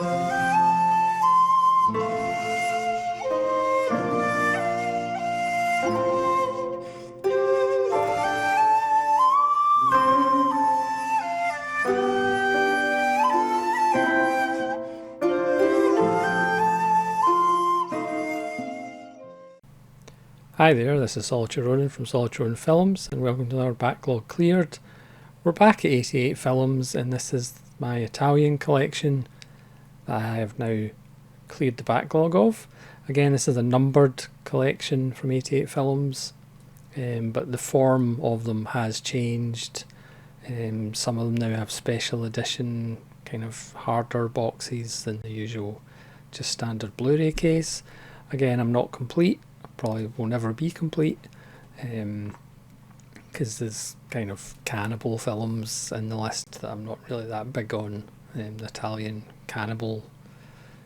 Hi there, this is Solitary Ronin from Solitary Ronin Films, and welcome to our Backlog Cleared. We're back at 88 films, and this is my Italian collection that I have now cleared the backlog of. Again, this is a numbered collection from 88 films, but the form of them has changed. Some of them now have special edition, kind of harder boxes than the usual just standard Blu-ray case. Again, I'm not complete. Probably will never be complete because there's kind of cannibal films in the list that I'm not really that big on. The Italian cannibal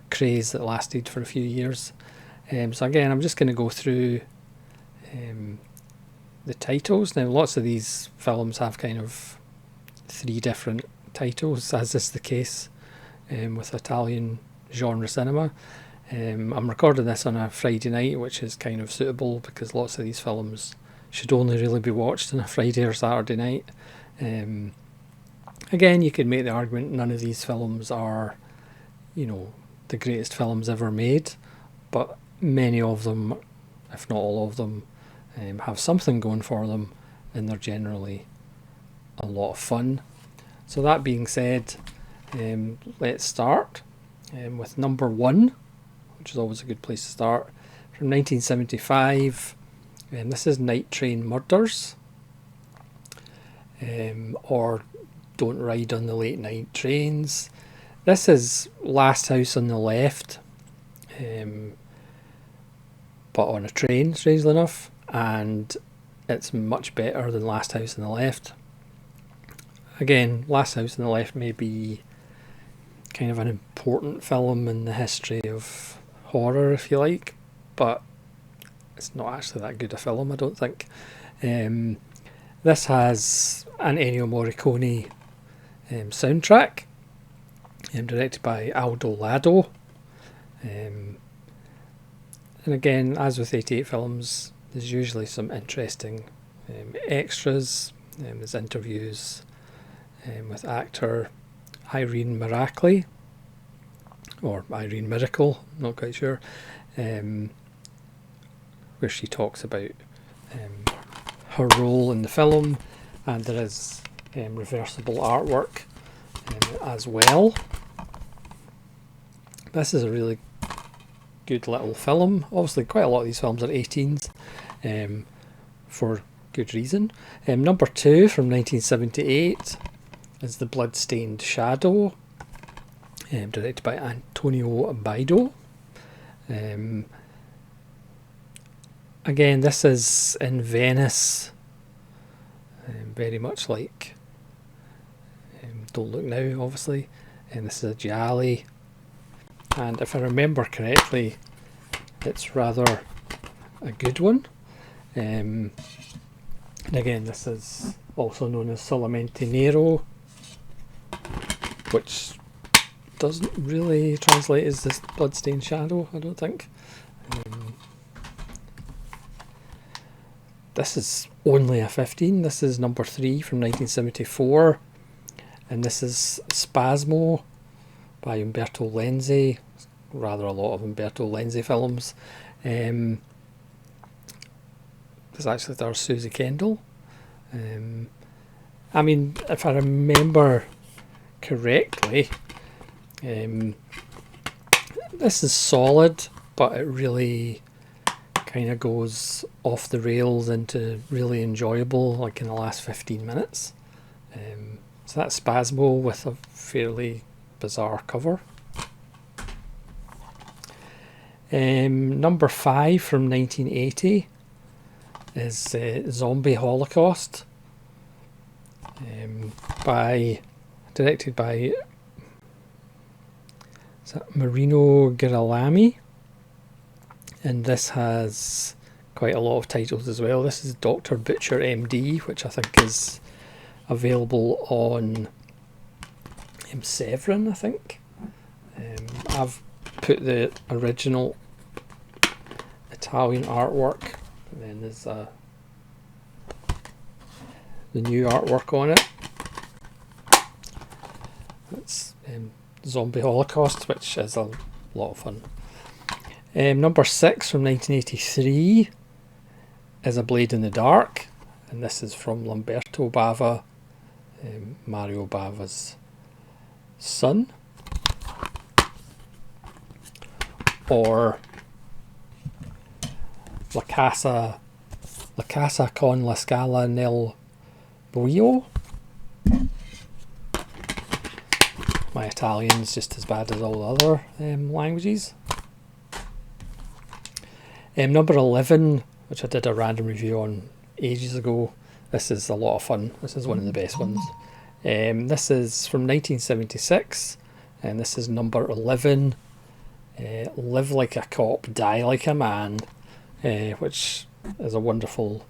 craze that lasted for a few years. So again, I'm just going to go through the titles. Now, lots of these films have kind of 3 different titles, as is the case with Italian genre cinema. I'm recording this on a Friday night, which is kind of suitable because lots of these films should only really be watched on a Friday or Saturday night. Again, you could make the argument none of these films are, the greatest films ever made, but many of them, if not all of them, have something going for them, and they're generally a lot of fun. So that being said, let's start with number 1. Which is always a good place to start, from 1975, and this is Night Train Murders, or Don't Ride on the Late Night Trains. This is Last House on the Left, but on a train, strangely enough, and it's much better than Last House on the Left. Again, Last House on the Left may be kind of an important film in the history of horror, if you like, but it's not actually that good a film, I don't think. This has an Ennio Morricone soundtrack, directed by Aldo Lado, and again, as with 88 films, there's usually some interesting extras. There's interviews with actor Irene Miracoli, or Irene Miracle, not quite sure, where she talks about her role in the film, and there is reversible artwork as well. This is a really good little film. Obviously quite a lot of these films are 18s for good reason. Number 2 from 1978 is The Bloodstained Shadow, directed by Antonio Baido. Again, this is in Venice, very much like Don't Look Now, obviously, and this is a giallo, and if I remember correctly, it's rather a good one. And again, this is also known as Solamente Nero, which doesn't really translate as this Bloodstained Shadow, I don't think. This is only a 15. This is number 3 from 1974, and this is Spasmo by Umberto Lenzi. Rather a lot of Umberto Lenzi films. There's actually, there's Susie Kendall. I mean, if I remember correctly, this is solid, but it really kind of goes off the rails into really enjoyable, like in the last 15 minutes. So that's Spasmo with a fairly bizarre cover. Number 5 from 1980 is Zombie Holocaust, directed by Marino Girolami, and this has quite a lot of titles as well. This is Dr. Butcher MD, which I think is available on Severin, I think. I've put the original Italian artwork, and then there's the new artwork on it. It's Zombie Holocaust, which is a lot of fun. Number 6 from 1983 is A Blade in the Dark, and this is from Lamberto Bava, Mario Bava's son. Or La Casa con la Scala nel Buio. My Italian's just as bad as all the other languages. Number 11, which I did a random review on ages ago. This is a lot of fun. This is one of the best ones. This is from 1976, and this is number 11. Live Like a Cop, Die Like a Man, which is a wonderful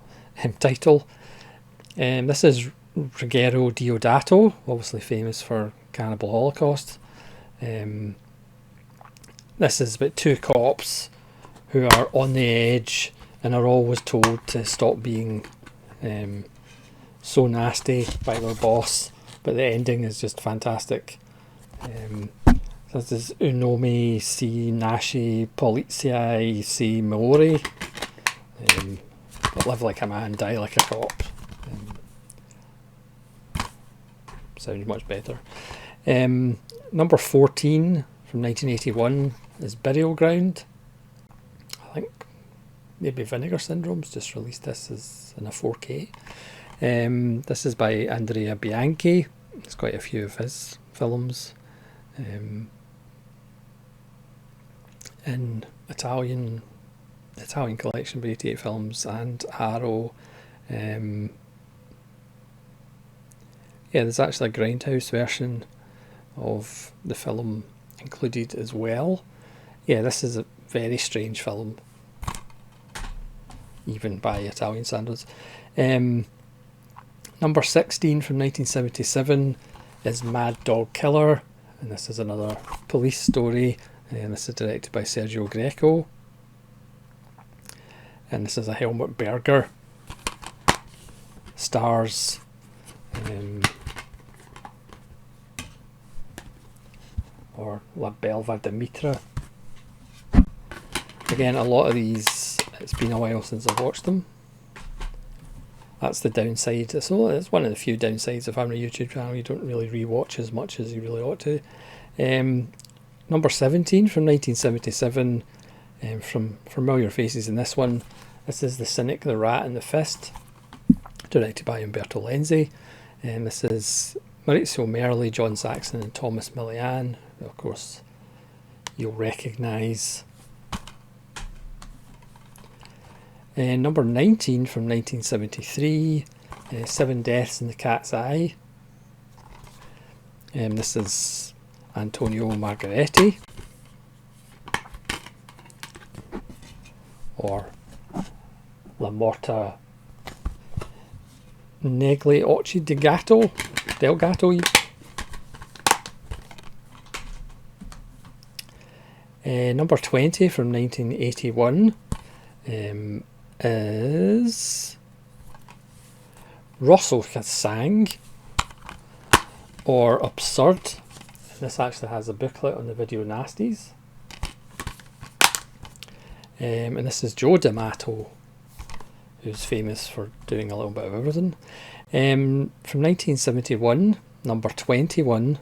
title. This is Ruggero Deodato, obviously famous for Cannibal Holocaust. This is about two cops who are on the edge and are always told to stop being so nasty by their boss, but the ending is just fantastic. This is Unome si nasce poliziai si muore. But live like a man, die like a cop. Sounds much better. Number 14 from 1981 is Burial Ground. I think maybe Vinegar Syndrome's just released this as in a 4K. This is by Andrea Bianchi. There's quite a few of his films. In Italian collection of 88 films and Arrow. Yeah, there's actually a Grindhouse version of the film included as well. Yeah, this is a very strange film, even by Italian standards. Number 16 from 1977 is Mad Dog Killer, and this is another police story. And this is directed by Sergio Greco. And this is a Helmut Berger. Stars or La Belva de Mitra. Again, a lot of these, it's been a while since I've watched them. That's the downside. So it's one of the few downsides of having a YouTube channel. You don't really rewatch as much as you really ought to. Number 17 from 1977, from familiar faces in this one. This is The Cynic, the Rat and the Fist, directed by Umberto Lenzi. And this is Maurizio Merli, John Saxon and Thomas Millian, who of course you'll recognise. Number 19 from 1973, Seven Deaths in the Cat's Eye. This is Antonio Margheriti, or La Morta Negli Occhi del Gatto. Number 20 from 1981 is Rosso Sang, or Absurd. This actually has a booklet on the video nasties. And this is Joe D'Amato, who's famous for doing a little bit of everything. From 1971, number 21.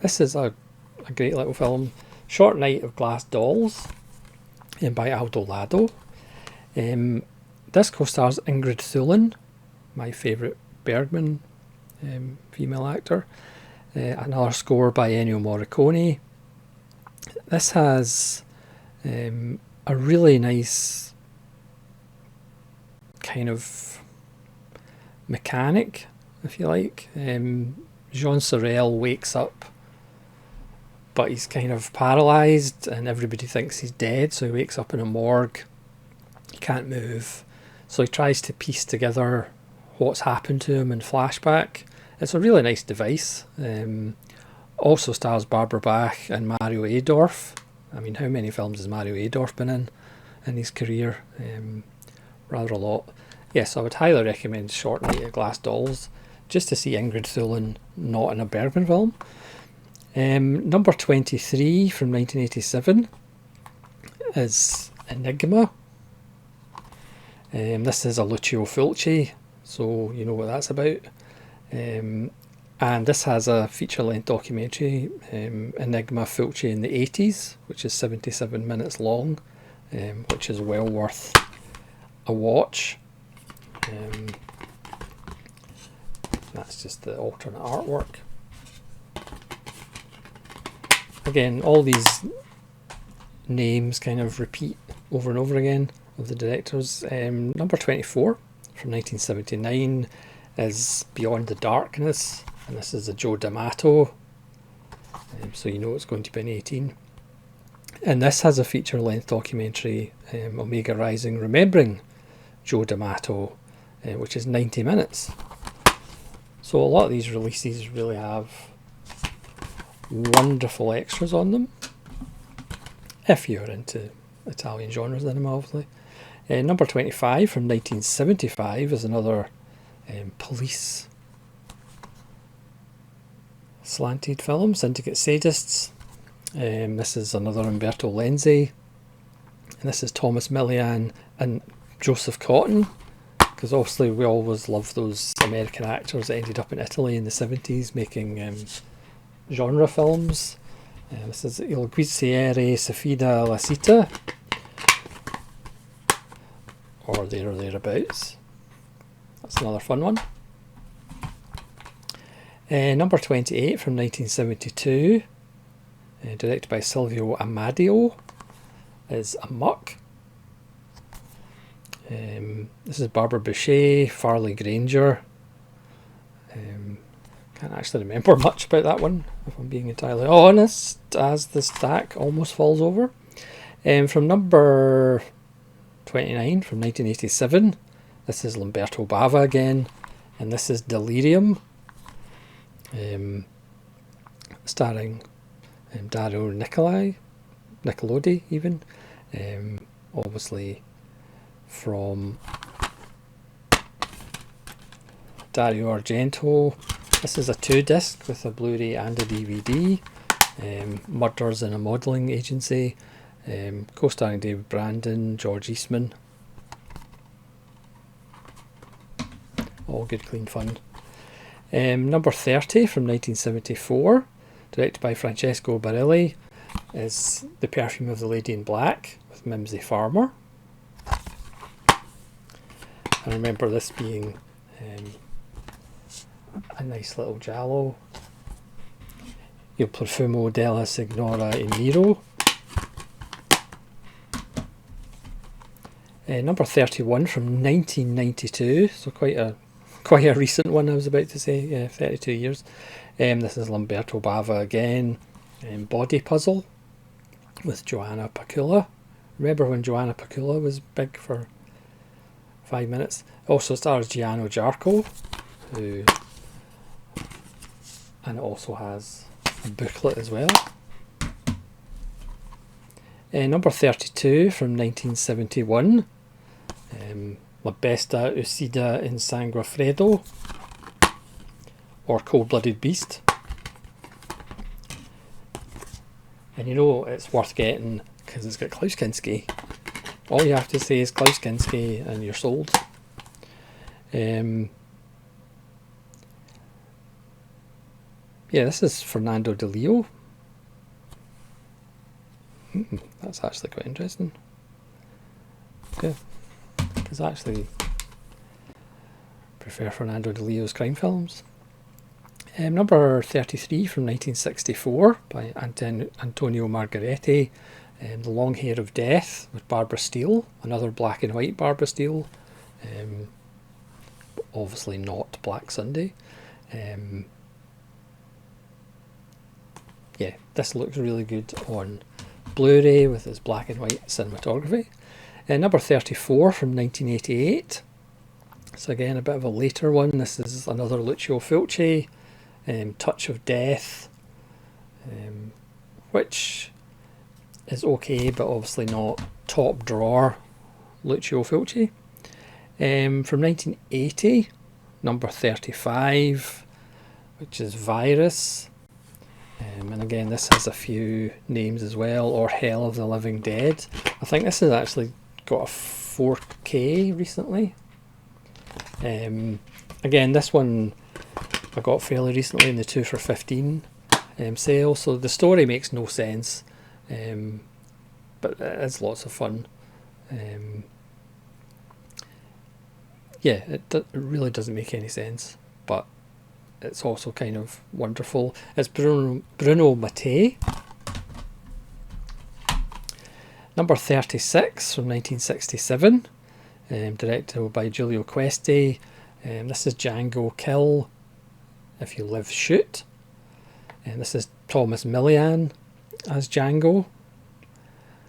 This is a great little film, Short Night of Glass Dolls, by Aldo Lado. This co-stars Ingrid Thulin, my favourite Bergman female actor. Another score by Ennio Morricone. This has a really nice kind of mechanic, if you like. Jean Sorel wakes up, but he's kind of paralysed and everybody thinks he's dead, so he wakes up in a morgue. He can't move, so he tries to piece together what's happened to him in flashback. It's a really nice device. Also stars Barbara Bach and Mario Adorf. I mean, how many films has Mario Adorf been in his career? Rather a lot. Yes, I would highly recommend Short Night at Glass Dolls, just to see Ingrid Thulin not in a Bergman film. Number 23 from 1987 is Enigma. This is a Lucio Fulci, so you know what that's about. And this has a feature-length documentary, Enigma Fulci in the 80s, which is 77 minutes long, which is well worth a watch. That's just the alternate artwork. Again, all these names kind of repeat over and over again of the directors. Number 24 from 1979 is Beyond the Darkness, and this is a Joe D'Amato, so you know it's going to be an 18. And this has a feature-length documentary, Omega Rising, remembering Joe D'Amato, which is 90 minutes. So a lot of these releases really have wonderful extras on them, if you're into Italian genre cinema, obviously. Number 25 from 1975 is another police slanted film, Syndicate Sadists. This is another Umberto Lenzi, and this is Thomas Millian and Joseph Cotton, because obviously we always love those American actors that ended up in Italy in the 70s making genre films. This is Il Guiziere Sfida la Città, or there or thereabouts. That's another fun one. Number 28 from 1972, directed by Silvio Amadio, is Amok. This is Barbara Boucher, Farley Granger. Can't actually remember much about that one, if I'm being entirely honest, as the stack almost falls over. From number 29 from 1987, this is Lamberto Bava again, and this is Delirium, starring Dario Nicolodi even, obviously from Dario Argento. This is a 2-disc with a Blu-ray and a DVD. Murders in a Modelling Agency, co-starring David Brandon, George Eastman. All good, clean fun. Number 30 from 1974, directed by Francesco Barilli, is The Perfume of the Lady in Black with Mimsy Farmer. I remember this being a nice little giallo. Il profumo della signora in nero. Number 31 from 1992, so quite a recent one. I was about to say, yeah, 32 years. This is Lamberto Bava again. Body Puzzle with Joanna Pacula. Remember when Joanna Pacula was big for 5 minutes? Also stars Gianno Giarco, and it also has a booklet as well. Number 32 from 1971, La Besta Uccida in Sangue Freddo, or Cold-Blooded Beast. And you know it's worth getting because it's got Klaus Kinski. All you have to say is Klaus Kinski and you're sold. Yeah, this is Fernando De Leo. That's actually quite interesting. Yeah, because I actually prefer Fernando De Leo's crime films. Number 33 from 1964 by Antonio Margheriti, The Long Hair of Death with Barbara Steele, another black and white Barbara Steele, obviously not Black Sunday. Yeah, this looks really good on Blu-ray with its black and white cinematography. Number 34 from 1988. So again, a bit of a later one. This is another Lucio Fulci, Touch of Death, which is okay, but obviously not top drawer Lucio Fulci. From 1980, number 35, which is Virus. And again, this has a few names as well, or Hell of the Living Dead. I think this has actually got a 4K recently. Again, this one I got fairly recently in the 2 for 15 sale, so the story makes no sense, but it is lots of fun. Yeah, it really doesn't make any sense, but it's also kind of wonderful. It's Bruno Mattei. Number 36 from 1967, directed by Giulio Questi. This is Django Kill, If You Live Shoot. And this is Thomas Millian as Django,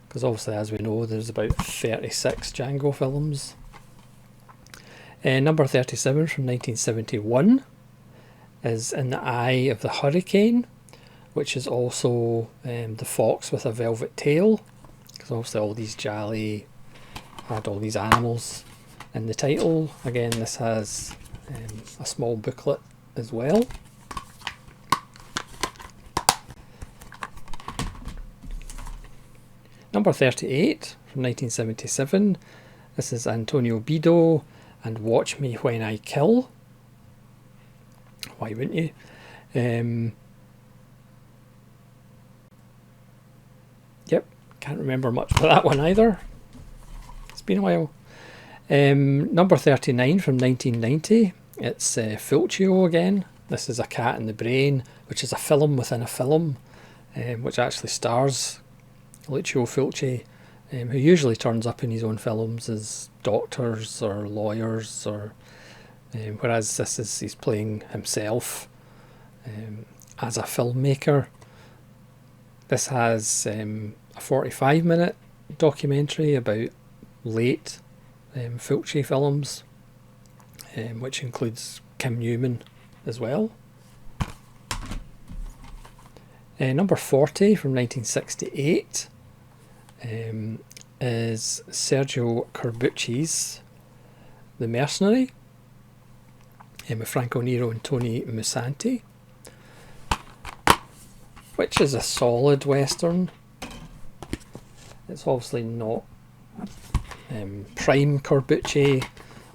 because obviously, as we know, there's about 36 Django films. Number 37 from 1971 is In the Eye of the Hurricane, which is also The Fox with a Velvet Tail, because obviously all these Jolly had all these animals in the title. Again, this has a small booklet as well. Number 38 from 1977, this is Antonio Bido and Watch Me When I Kill. Why wouldn't you? Yep, can't remember much about that one either. It's been a while. Number 39 from 1990, it's Fulcio again. This is A Cat in the Brain, which is a film within a film, which actually stars Lucio Fulci, who usually turns up in his own films as doctors or lawyers, or whereas he's playing himself as a filmmaker. This has a 45-minute documentary about late Fulci films, which includes Kim Newman as well. Number 40 from 1968 is Sergio Corbucci's The Mercenary, with Franco Nero and Tony Mussanti, which is a solid western. It's obviously not prime Corbucci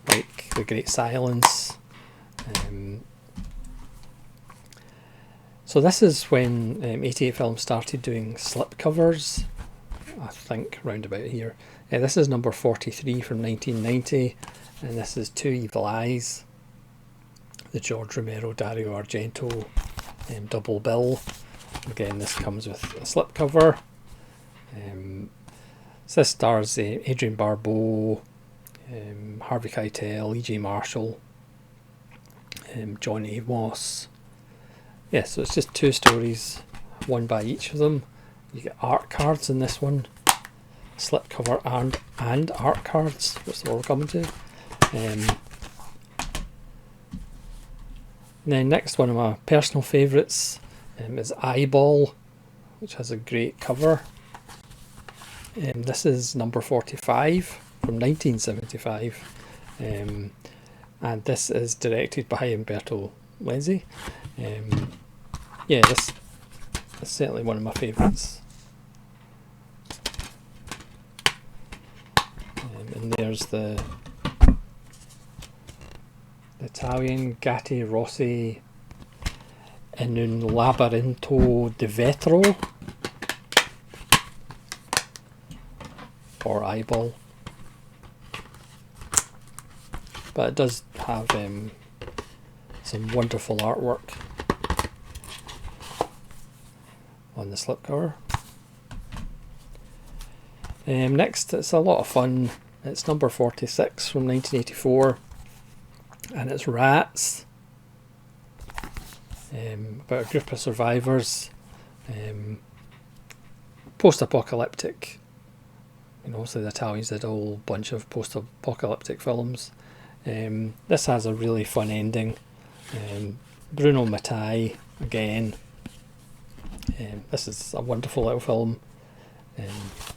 like The Great Silence. So this is when 88 Films started doing slipcovers, I think round about here. This is number 43 from 1990, and this is Two Evil Eyes, the George Romero, Dario Argento double bill. Again, this comes with a slipcover. So this stars Adrienne Barbeau, Harvey Keitel, E.J. Marshall, John Amos. Yeah, so it's just 2 stories, one by each of them. You get art cards in this one, slipcover and art cards, which is what we're coming to. And then next, one of my personal favourites is Eyeball, which has a great cover. This is number 45 from 1975, and this is directed by Umberto Lenzi. Yeah, this is certainly one of my favourites. And there's the Italian Gatti Rossi in un labirinto di vetro, or Eyeball. But it does have some wonderful artwork on the slipcover. Next, it's a lot of fun. It's number 46 from 1984, and it's Rats, about a group of survivors, post-apocalyptic. Obviously the Italians did a whole bunch of post-apocalyptic films. This has a really fun ending. Bruno Mattei again, This is a wonderful little film,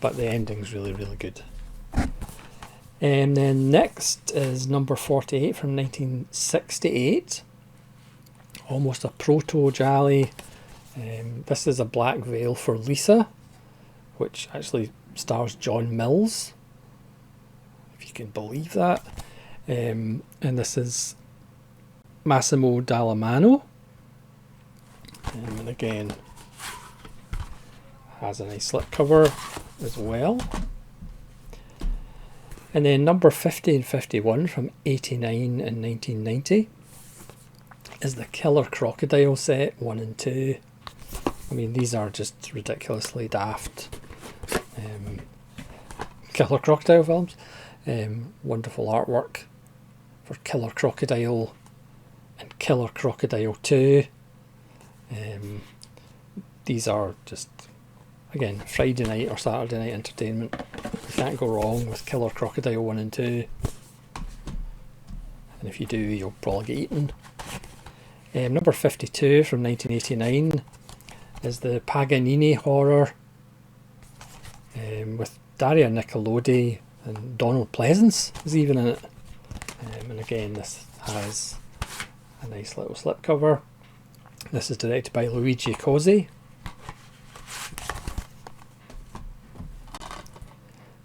but the ending's really, really good. And then next is number 48 from 1968. Almost a proto-Jolly. This is A Black Veil for Lisa, which actually stars John Mills, if you can believe that. And this is Massimo Dallamano. And again, has a nice slipcover as well. And then number 50 and 51 from 89 and 1990 is the Killer Crocodile set 1 and 2. I mean, these are just ridiculously daft Killer Crocodile films. Wonderful artwork for Killer Crocodile and Killer Crocodile 2. These are just, again, Friday night or Saturday night entertainment. You can't go wrong with Killer Crocodile 1 and 2. And if you do, you'll probably get eaten. Number 52 from 1989 is the Paganini horror with Daria Nicolodi and Donald Pleasance is even in it. And again, this has a nice little slipcover. This is directed by Luigi Cozzi.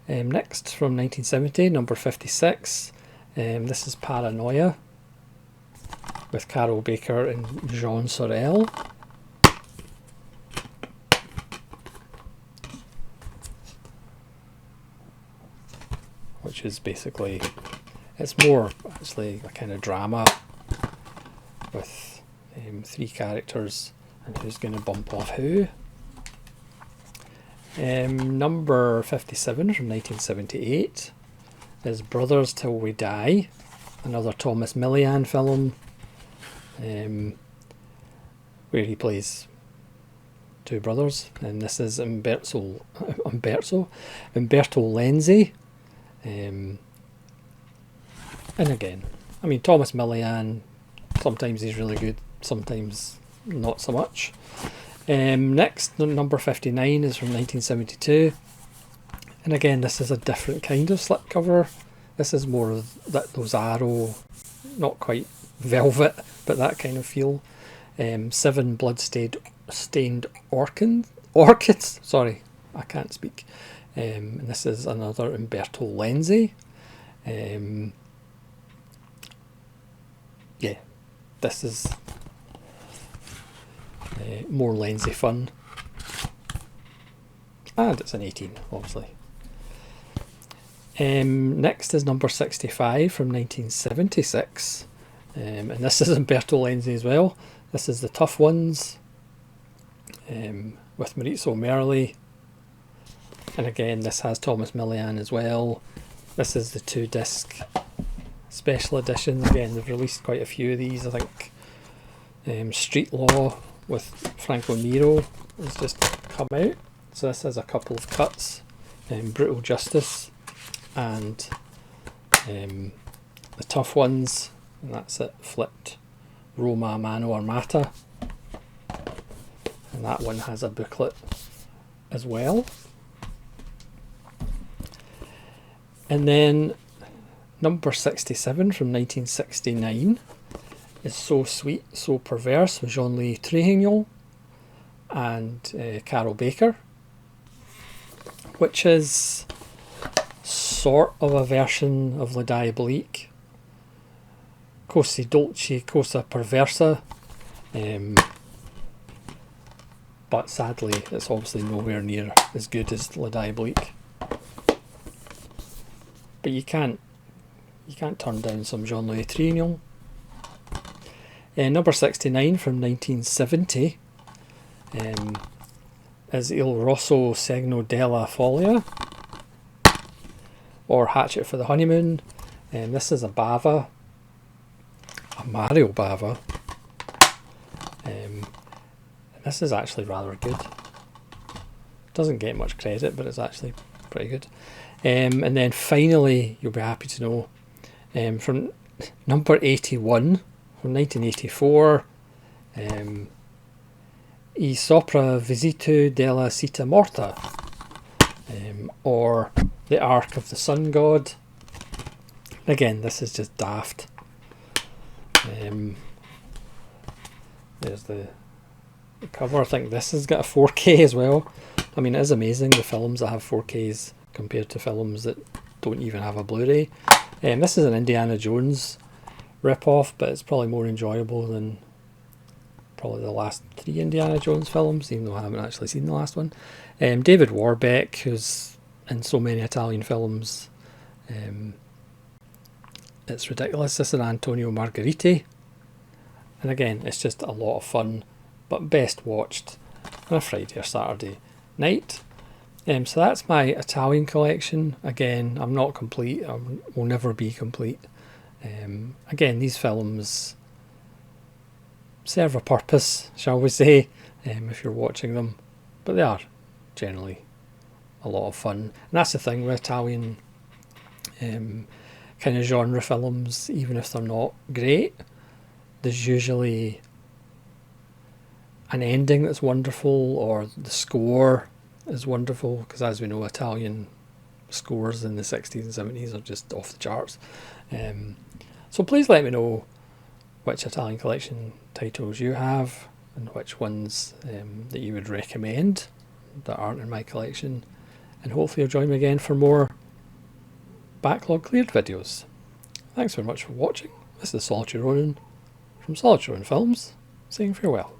Next, from 1970, number 56, this is Paranoia with Carol Baker and Jean Sorel. Which is basically, it's more actually a kind of drama with 3 characters and who's going to bump off who. Number 57 from 1978 is Brothers Till We Die, another Thomas Millian film, where he plays 2 brothers, and this is Umberto Lenzi. And again, I mean, Thomas Millian, sometimes he's really good, sometimes not so much. Next, number 59 is from 1972, and again, this is a different kind of slipcover. This is more of those Arrow, not quite velvet, but that kind of feel. 7 blood-stained orchids. Sorry, I can't speak. And this is another Umberto Lenzi. Yeah, this is more Lenzi fun. And it's an 18, obviously. Next is number 65 from 1976. And this is Umberto Lenzi as well. This is The Tough Ones with Maurizio Merli. And again, this has Thomas Millian as well. This is the 2-disc special editions. Again, they've released quite a few of these, I think. Street Law with Franco Nero has just come out. So this has a couple of cuts. Brutal Justice and The Tough Ones. And that's it, flipped. Roma Mano Armata. And that one has a booklet as well. And then number 67 from 1969 is So Sweet, So Perverse with Jean-Louis Trintignant and Carol Baker, which is sort of a version of La Diabolique. Così dolce, cosa perversa. But sadly, it's obviously nowhere near as good as La Diabolique. But you can't turn down some Jean-Louis Trintignant. Number 69 from 1970 is Il Rosso Segno della Follia, or Hatchet for the Honeymoon. This is a Bava, a Mario Bava. This is actually rather good. Doesn't get much credit, but it's actually pretty good. And then finally, you'll be happy to know, from number 81 from 1984, I Sopra Visitu della Città Morta, or The Ark of the Sun God. Again, this is just daft. There's the cover. I think this has got a 4K as well. I mean, it is amazing the films that have 4Ks compared to films that don't even have a Blu-ray. This is an Indiana Jones rip-off, but it's probably more enjoyable than probably the last 3 Indiana Jones films, even though I haven't actually seen the last one. David Warbeck, who's in so many Italian films. It's ridiculous. This is Antonio Margheriti. And again, it's just a lot of fun, but best watched on a Friday or Saturday night. So that's my Italian collection. Again, I'm not complete. I will never be complete. Again, these films serve a purpose, shall we say, if you're watching them. But they are generally a lot of fun. And that's the thing with Italian kind of genre films, even if they're not great, there's usually an ending that's wonderful, or the score is wonderful, because as we know, Italian scores in the 60s and 70s are just off the charts. So please let me know which Italian collection titles you have, and which ones that you would recommend that aren't in my collection. And hopefully you'll join me again for more Backlog Cleared videos. Thanks very much for watching. This is Solitary Ronin from Solitary Ronin Films, saying farewell.